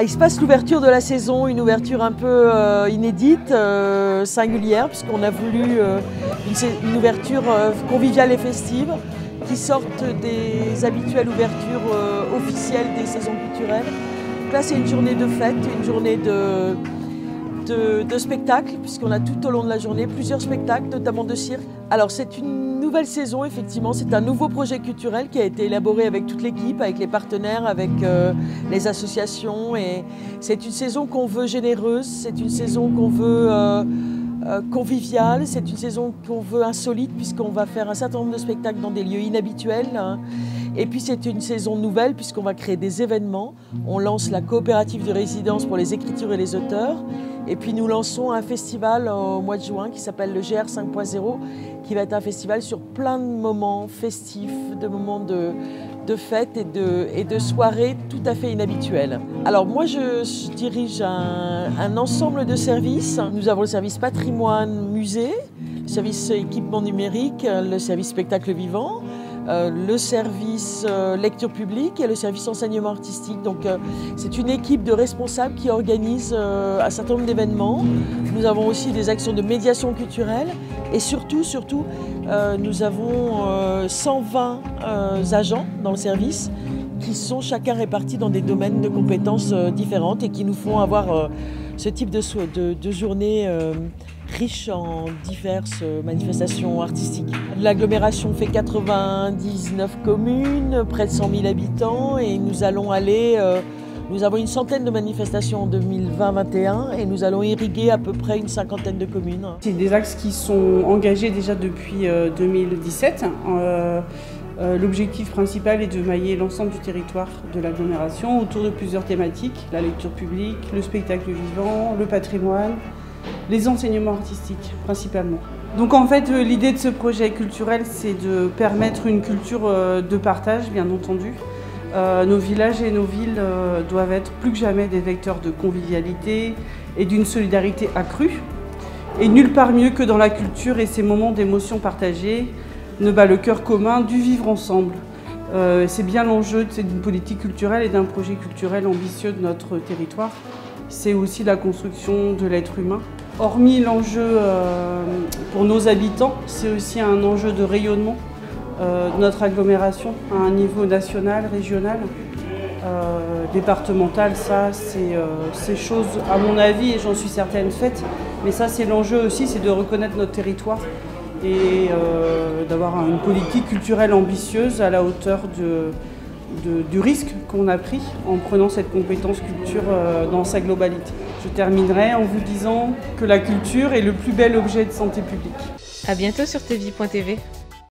Il se passe l'ouverture de la saison, une ouverture un peu inédite, singulière, puisqu'on a voulu une ouverture conviviale et festive qui sorte des habituelles ouvertures officielles des saisons culturelles. Donc là, c'est une journée de fête, une journée de spectacles, puisqu'on a tout au long de la journée plusieurs spectacles, notamment de cirque. Alors c'est une nouvelle saison, effectivement, c'est un nouveau projet culturel qui a été élaboré avec toute l'équipe, avec les partenaires, avec les associations. Et c'est une saison qu'on veut généreuse, c'est une saison qu'on veut conviviale, c'est une saison qu'on veut insolite, puisqu'on va faire un certain nombre de spectacles dans des lieux inhabituels. Et puis c'est une saison nouvelle puisqu'on va créer des événements. On lance la coopérative de résidence pour les écritures et les auteurs. Et puis nous lançons un festival au mois de juin qui s'appelle le GR 5.0, qui va être un festival sur plein de moments festifs, de moments de fêtes et de soirées tout à fait inhabituelles. Alors moi je dirige un ensemble de services. Nous avons le service patrimoine musée, le service équipement numérique, le service spectacle vivant, le service lecture publique et le service enseignement artistique. Donc c'est une équipe de responsables qui organise un certain nombre d'événements. Nous avons aussi des actions de médiation culturelle et surtout nous avons 120 agents dans le service qui sont chacun répartis dans des domaines de compétences différentes et qui nous font avoir ce type de journée riche en diverses manifestations artistiques. L'agglomération fait 99 communes, près de 100 000 habitants et nous avons une centaine de manifestations en 2020-2021 et nous allons irriguer à peu près une cinquantaine de communes. C'est des axes qui sont engagés déjà depuis 2017. L'objectif principal est de mailler l'ensemble du territoire de l'agglomération autour de plusieurs thématiques, la lecture publique, le spectacle vivant, le patrimoine, les enseignements artistiques principalement. Donc en fait l'idée de ce projet culturel c'est de permettre une culture de partage bien entendu. Nos villages et nos villes doivent être plus que jamais des vecteurs de convivialité et d'une solidarité accrue. Et nulle part mieux que dans la culture et ces moments d'émotion partagée ne bat le cœur commun du vivre ensemble. C'est bien l'enjeu d'une politique culturelle et d'un projet culturel ambitieux de notre territoire. C'est aussi la construction de l'être humain. Hormis l'enjeu pour nos habitants, c'est aussi un enjeu de rayonnement de notre agglomération à un niveau national, régional, départemental. Ça, c'est chose, à mon avis, et j'en suis certaine, faite. Mais ça, c'est l'enjeu aussi, c'est de reconnaître notre territoire et d'avoir une politique culturelle ambitieuse à la hauteur du risque qu'on a pris en prenant cette compétence culture dans sa globalité. Je terminerai en vous disant que la culture est le plus bel objet de santé publique. À bientôt sur tvie.tv.